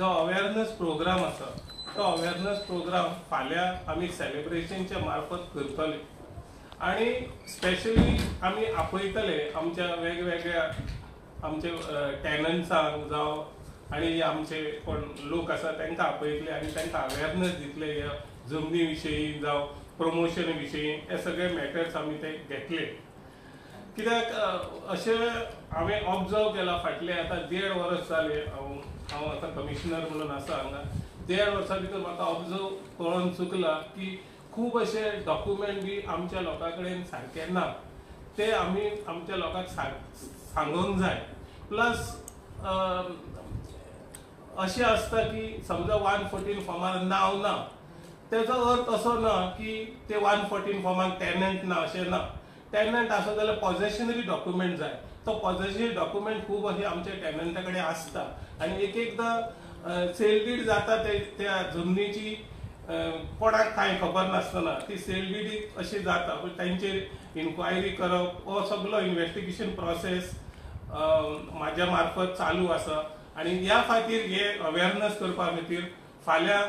जो awareness programme आसा तो अवेअरनेस प्रोग्राम फाल्यां आमी सेलिब्रेशनच्या मार्फत करतले आणि स्पेशली आमी आपयतले आमच्या वेगवेगळ्या आमचे टॅनंट्सांक जावं आणि आमचे कोण लोक आसा तांकां आपयतले आनी तांकां अवेअरनेस दितले ह्या जमनी विशयी जावं प्रमोशन विशयी हे सगळे मॅटर्स आमी ते घेतले कित्याक अशें हांवें ऑब्जर्व केलां फाटले आतां 1.5 वर्स जाले हांव आतां कमिशनर म्हणून आसा हांगा 1.5 वर्सां भितर म्हाका ऑब्जर्व कळोन चुकलां की खूब अशे डॉक्युमेंट बी आमच्या लोकां कडेन सारके ना ते आमी आमच्या लोकांक सांगूंक जाय प्लस अशें आसता की समजा 114 फॉर्मार नांव ना तेजो अर्थ असो ना की ते 114 फॉर्माक टॅनंट ना अशें ना टॅनंट आसा जाल्यार पॉझेशनरी डॉक्युमेंट जाय तो पॉझेशनरी डॉक्युमेंट खूब अशें आमच्या टॅनंटा कडेन आसता आनी एकदां सेल डीड जाता त्या जमनीची कोणाक कांय खबर नासतना ती सेल डीड अशी जाता पूण तांचेर इन्क्वायरी करप हो सगळो इन्व्हेस्टिगेशन प्रोसेस म्हाज्या मार्फत चालू आसा आनी ह्या खातीर हे अवेअरनेस करपा खातीर फाल्यां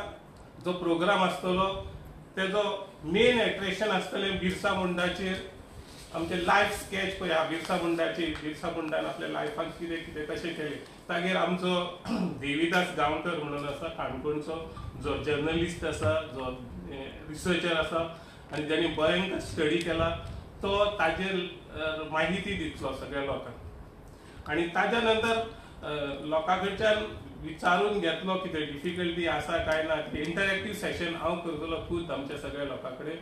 जो प्रोग्राम आसतलो तेजो मेन एट्रॅक्शन आसतलें बिरसा मुंडाचेर आमचे लायफ स्केच पळय हा बिरसा मुंडान आपल्या लायफान कितें कितें कशें केलें तागेर आमचो देविदास गांवकर म्हणून आसा काणकोणचो जो जर्नलिस्ट आसा जो रिसर्चर आसा आनी जाणी भयंकर स्टडी केला तो ताजेर माहिती दितलो सगळ्या लोकांक आनी ताज्या नंतर लोकां कडच्यान विचारून घेतलो कितें डिफिकल्टी आसा काय ना इंटरॅक्टीव सेशन हांव करतलो खूद आमच्या सगळ्या लोकां कडेन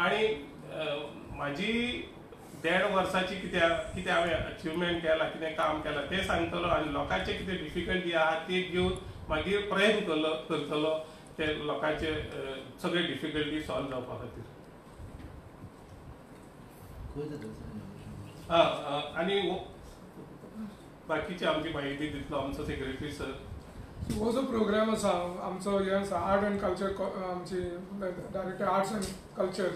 आनी म्हाजी 1.5 वर्साची कितें हांवें अचिवमेंट केला कितें काम केलां तें सांगतलो आनी लोकांचे कितें डिफिकल्टी आहा ते घेवन मागीर प्रयत्न करतलो ते लोकांचे सगळे डिफिकल्टी सॉल्व जावपा खातीर आनी बाकीची आमची म्हायती दितलो आमचो सेक्रेटरी सर हो जो प्रोग्राम आसा आमचो हे आसा आर्ट एंड कल्चर आमची director arts end culture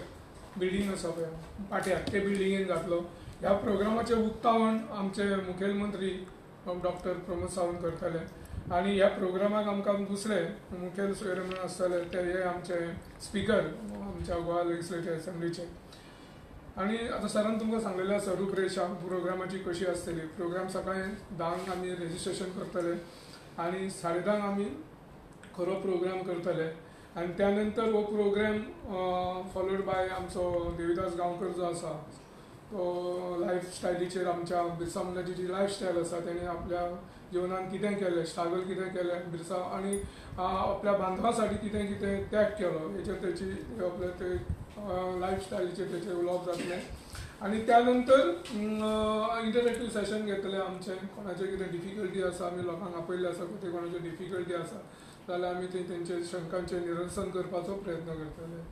building आसा पळय पाट्यार ते बिल्डिंगेन जातलो ह्या प्रोग्रामाचे उक्तावण आमचे मुखेलमंत्री डॉक्टर प्रमोद सावंत करतले आनी ह्या प्रोग्रामाक आमकां दुसरे मुखेल सोयरे म्हणून आसतले ते हे आमचे स्पिकर आमच्या गोवा लेजिस्लेटिव्ह असेंब्लीचे आनी आतां सरान तुमकां सांगलेलें आसा रूपरेशा प्रोग्रामाची कशी आसतली प्रोग्राम सकाळीं 10 आमी रेजिस्ट्रेशन करतले आनी 10:30 आमी खरो प्रोग्राम करतले आनी त्या नंतर हो प्रोग्राम फॉलोड बाय आमचो देविदास गांवकर जो आसा तो लायफस्टायलीचेर आमच्या बिरसा मुंडाची जी लायफस्टायल आसा तेणी आपल्या जिवनान कितें केलें स्ट्रगल कितें केलें बिरसा आनी आपल्या बांधवा साठी कितें कितें त्याग केलो हेचेर तेची आपले ते लायफस्टायलीचेर तेचेर उलोवप जातलें आनी त्या नंतर इंटरॅक्टीव सेशन घेतलें आमचें कोणाचें कितें डिफिकल्टी आसा आमी लोकांक आपयल्ले आसा कितें कोणाच्यो डिफिकल्टी आसा जाल्यार आमी तेंचे शंकांचें निरसन करपाचो प्रयत्न करतले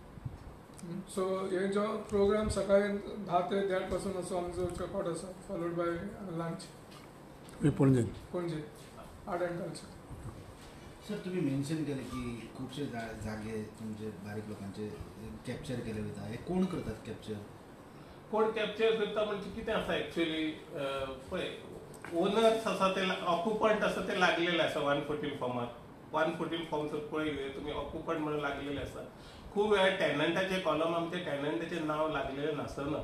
सो हे जो प्रोग्राम सकाळीं 10 ते 1:30 पासून असो आमचो रेकॉर्ड आसा फॉलोड बाय लंच पणजे आर्ट एंड कल्चर सर तुम्ही मेन्शन केले की खूपशे जागे तुमचे बारीक लोकांचे कॅप्चर केले वयता हे कोण करतात कॅप्चर कोण कॅप्चर करता म्हणजे कितें आसा एक्चुअली पळय ओनर्स आसा ते ऑक्युपंट आसा ते लागलेले आसा 114 फॉर्मार 114 फॉर्म जर पळयले तुमी ऑक्युपंट म्हणून लागलेले आसा खूब वेळा टॅनंटाचे कॉलम आमचे टॅनंटाचे नांव लागलेले नासना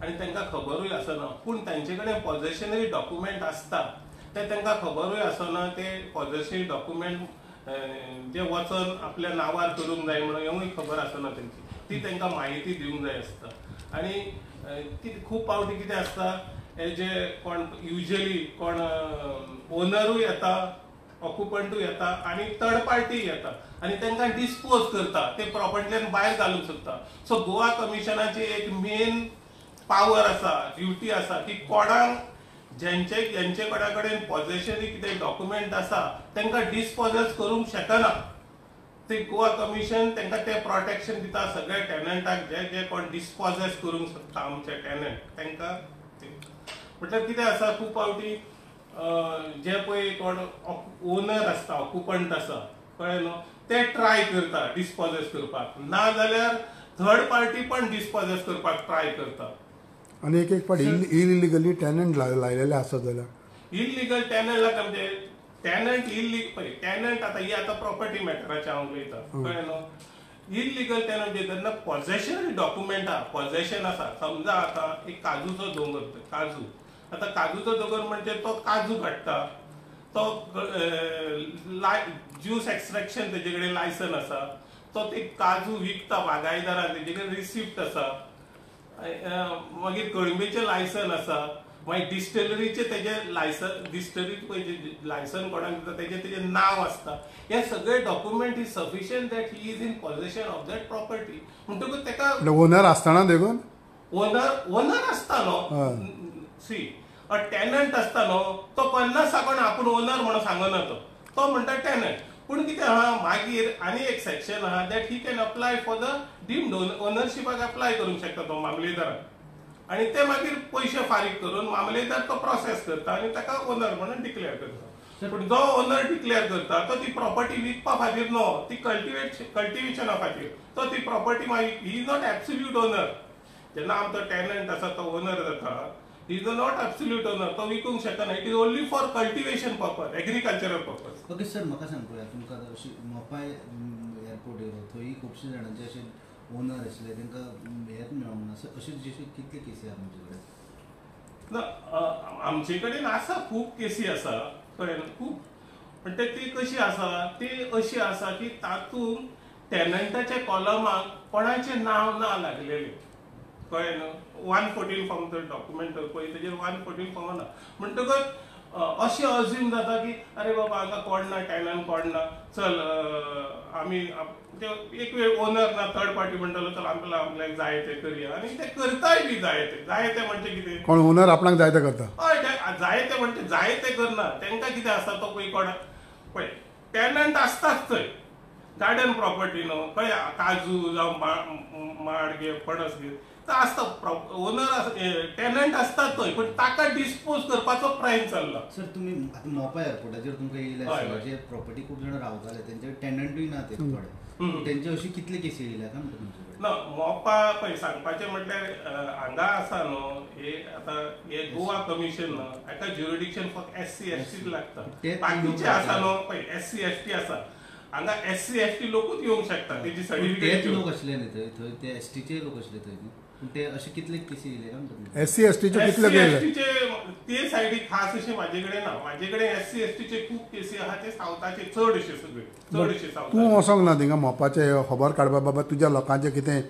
आनी तांकां खबरूय आसना पूण तांचे कडेन पॉझेशनरी डॉक्युमेंट आसता ते तांकां खबरूय आसना ते पॉझेशनरी डॉक्युमेंट जे वचून आपल्या नांवार करूंक जाय म्हणून हेवूय खबर आसना तांची ती तांकां म्हायती दिवंक जाय आसता आनी खूब फावटी कितें आसता हे जे कोण युजली कोण ओनरूय येता ऑक्युपंटूय येता आनी थर्ड पार्टी येता आनी तांकां डिस्पोज करता ते प्रॉपर्टींतल्यान भायर घालूंक सोदता सो गोवा कमिशनाची एक मेन पावर आसा ड्युटी आसा की कोणाक ज्यांचे कोणा कडेन पॉझेशनरी कितें डॉक्युमेंट आसा तांकां डिस्पोजस करूंक शकना ते गोवा कमिशन तांकां ते प्रोटेक्शन दिता सगळ्या टॅनंटाक जे कोण डिस्पोजस करूंक सोदता आमचे टॅनंट तांकां म्हटल्यार कितें आसा खूब फावटी जे पळय कोण ओनर आसता ऑक्युपंट आसा कळ्ळें न्हू ते ट्राय करता डिस्पोजस करपाक ना जाल्यार थर्ड पार्टी पण डिस्पोजस करपाक ट्राय करता आणि एक फावटी इलिगली टॅनंट लायलेले आसा जाल्यार इलिगल टॅनंट म्हणजे टॅनंट टॅनंट आता ही आता प्रॉपर्टी मॅटराचे हांव उलयता कळ्ळें न्हू इलिगल टॅनंट जेन्ना पॉझेशन डॉक्युमेंट आहा पॉझेशन आसा समजा आता एक काजूचो दोंगर काजू आता काजूचो दोंगर म्हणजे तो काजू काडटा तो ज्यूस एक्सट्रॅक्शन तेजे कडेन लायसन आसा तो ते काजू विकता बागायदारांक तेजे कडेन रिसिप्ट आसा मागीर कळंबेचें लायसन आसा मागीर डिस्टिलरीचे तेजे लायसन डिस्टिलरी लायसन कोणाक दिता तेजे नांव आसता हे सगळे document is sufficient that he is in possession of that property म्हणटकूच तेका ओनर आसतना देखून ओनर आसता न्हू सी टॅनंट आसता न्हू तो 50 साकून आपूण ओनर म्हणून सांगना तो म्हणटा टॅनंट पूण कितें आहा मागीर आनी एक सेक्शन आहा that he can apply for the deemed ओनरशिपाक अप्लाय करूंक शकता तो मामलेदाराक आनी ते मागीर पयशे फारीक करून मामलेदार तो प्रोसेस करता आनी ताका ओनर म्हणून डिक्लेअर करता पूण जो ओनर डिक्लेअर करता तो ती प्रॉपर्टी विकपा खातीर न्हू ती कल्टिवेशना खातीर तो ती प्रॉपर्टी मागीर he is not absolute owner जेन्ना आमचो टॅनंट आसा तो ओनर जाता he is not absolute owner तो विकूंक शकना it is only for cultivation purpose agricultural purpose okay sir म्हाका सांग पळया तुमकां अशी मोपाय एअरपोर्ट येयलो थंय खुबशे जाणांचे अशे ओनर आसले तांकां हेच मेळोंक ना अशे जशे कितले केसी आहा तुमचे कडेन ना आमचे कडेन आसा खूब केसी आसा कळ्ळें खूब पण ती कशी आसा ती अशी आसा की तातूंत टॅनंटाच्या कॉलमाक कोणाचें नांव ना लागलेलें कळ्ळें न्हू 114 फॉर्म तर डॉक्युमेंट पळय तेजेर 114 फॉर्म ना म्हणटकच अशें अज्यूम जाता की अरे बाबा हांगा कोण ना टॅनंट कोण ना चल आमी एक वेळ ओनर ना थर्ड पार्टी म्हणटलो चल आपल्याक जाय ते करया आनी ते करताय बी जाय ते म्हणजे कितें कोण ओनर आपणाक जाय ते करता हय जाय ते म्हणजे जाय ते करना तांकां कितें आसता तो कोण पळय टॅनंट आसताच थंय गार्डन प्रॉपर्टी न्हू कळ्ळें काजू जावं माड घे पणस घे आसता ओनर टॅनंट आसता थंय पण ताका डिस्पोज करपाचो प्रायम चल्ला सर तुमी आतां मोपा एअरपोर्टाचेर तुमकां येयले जे प्रॉपर्टी खूब जाण रावताले तेंचे टॅनंटूय ना ते थोडे तेंचे अशी कितले केसी येयल्या काय म्हणटा तुमचे कडेन ना मोपा पळय सांगपाचें म्हटल्यार हांगा आसा न्हू हे आतां हे गोवा कमिशन न्हू हाका ज्युरिडिक्शन फक्त SC ST लागता बाकीचे आसा न्हू पळय SC ST आसा हांगा SC ST लोकूच येवंक शकता तेजी सर्टिफिकेट लोक आसले न्ही थंय ते STचे लोक आसले थंय न्ही ते अशे कितले केसी येयले काय म्हणटा SC ST चे कितले गेले ते सायडीक खास अशें म्हाजे कडेन ना म्हाजे कडेन SC ST चे खूब केसी आहा ते सावथाचे चड अशे सगळे चड अशे सावथ तूं वचोंक ना थिंगा मोपाचे खबर काडपा बाबा तुज्या लोकांचे कितें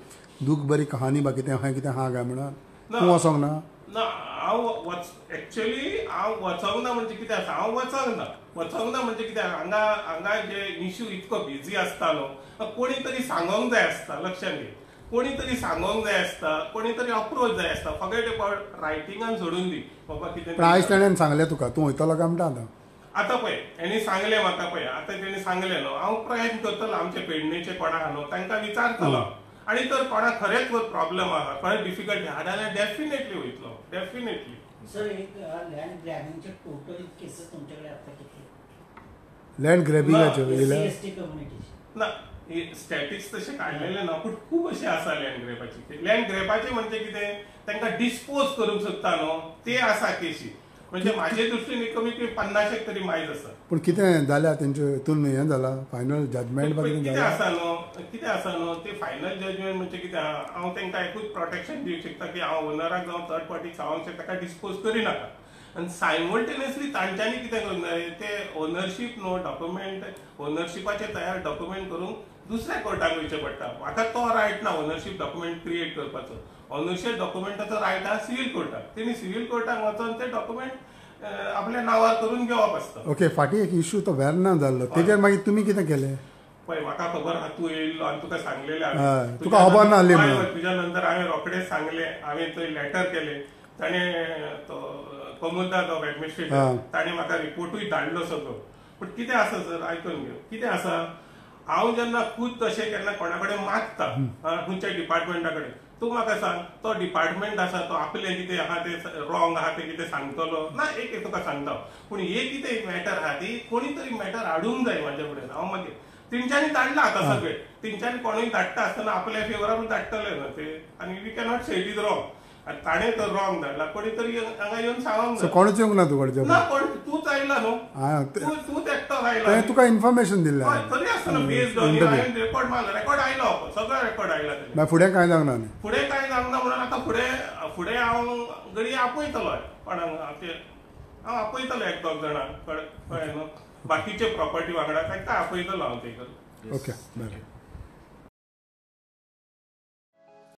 दूख बरी कहानी बा कितें खंय कितें आहा काय म्हणून तूं वचोंक ना ना हांव एक्चुअली हांव वचोंक ना म्हणजे कितें आसा हांव वचोंक ना म्हणजे कितें हांगा जे इश्यू इतको बिजी आसता न्हू कोणी तरी सांगोंक जाय आसता लक्षांत घे कोणी तरी सांगोंक जाय आसता कोणी तरी अप्रोच जाय आसता फकत रायटिंगान सोडून दी बाबा कितें पण आयज ताणें सांगलें तुका तूं वयतलो काय म्हणटा आतां आतां पळय हेणी सांगलें म्हाका पळय आतां तेणी सांगलें न्हू हांव प्रयत्न करतलो आमचे पेडणेचे कोणा आहा न्हू तांकां विचारतलो आनी तर कोणाक खरेंच प्रॉब्लेम आहा खरें डिफिकल्टी आहा जाल्यार डेफिनेटली वयतलो डेफिनेटली सर एक लँड ग्रॅबिंगचे टोटल केसेस तुमच्याकडे आता किती लँड ग्रॅबिंगाचे येयल्या SC कम्युनिटीचे ना स्टॅटिक्स तशे काडलेले ना पूण खूब अशे आसा लँड ग्रॅपाचे म्हणजे कितें तांकां डिस्पोज करूंक सोदता न्हू ते आसा केसी म्हणजे म्हाजे दृश्टीन कमीत कमी 50 तरी मायज आसा पूण कितें जाल्या तेंचे हितून हें जाला फायनल जजमेंट बा कितें कितें जालां कितें आसा न्हू ते फायनल जजमेंट म्हणजे कितें हांव तांकां एकूच प्रोटेक्शन दिवंक शकता की हांव ओनराक जावं थर्ड पार्टीक सांगूंक शकता ताका डिस्पोज करिनाका आनी सायमल्टेनियसली तांच्यांनी कितें करूंक जाय ते ओनरशीप न्हू डॉक्युमेंट ओनरशिपाचे तयार डॉक्युमेंट करूंक दुसऱ्या कोर्टाक वयचें पडटा म्हाका तो रायट ना ओनरशीप डॉक्युमेंट क्रिएट करपाचो ओनरशीप डॉक्युमेंटाचो रायट आहा सिव्हील कोर्टाक तेणी सिव्हील कोर्टाक वचून ते डॉक्युमेंट आपल्या नांवार करून घेवप आसता ओके फाटीं एक इश्यू तो वेर्ना जाल्लो तेजेर मागीर तुमी कितें केलें पळय म्हाका खबर आहा तूं येयल्लो आनी तुका सांगलेलें तुका खबर नासली म्हणून तुज्या नंतर हांवें रोखडेंच सांगलें हांवें थंय लॅटर केलें ताणें तो कमुलदार तो एडमिनिस्ट्रेटर ताणें म्हाका रिपोर्टूय धाडलो सगळो पूण कितें आसा सर आयकून घेव कितें आसा हांव जेन्ना खूद तशें केन्ना कोणा कडेन मागता खंयच्या डिपार्टमेंटा कडेन तूं म्हाका सांग तो डिपार्टमेंट आसा तो आपलें कितें आहा तें रॉंग आहा तें कितें सांगतलो ना एक तुका सांगता पूण हे कितें मॅटर आहा ती कोणी तरी मॅटर हाडूंक जाय म्हाजे कडेन हांव मागीर तेंच्यांनी धाडला आतां सगळें तेंच्यांनी कोणूय धाडटा आसतना आपल्या फेवरान धाडटले न्हू ते आनी we cannot say it is wrong आनी ताणें तर रॉंग धाडला कोणी तरी हांगा येवन सांगोंक सो जाय कोणूच येवंक ना तुकडे ना कोण तूच आयला न्हू हां तूच एकटोच आयला तें तुका इन्फॉर्मेशन दिल्लें हय, तरी आसतना बेस्ड ऑन हांवें रेकॉर्ड मारला रेकॉर्ड आयलो सगळो रेकॉर्ड आयला तेजेर. मागीर फुडें कांय जावंक ना न्ही फुडें कांय जावंक ना म्हणून आतां फुडें हांव घडी आपयतलो कोणाक हांव आपयतलो एक दोग जाणांक कळ्ळें न्हू बाकीचे प्रॉपर्टी वांगडा तांकां आपयतलो हांव ते ओके बरें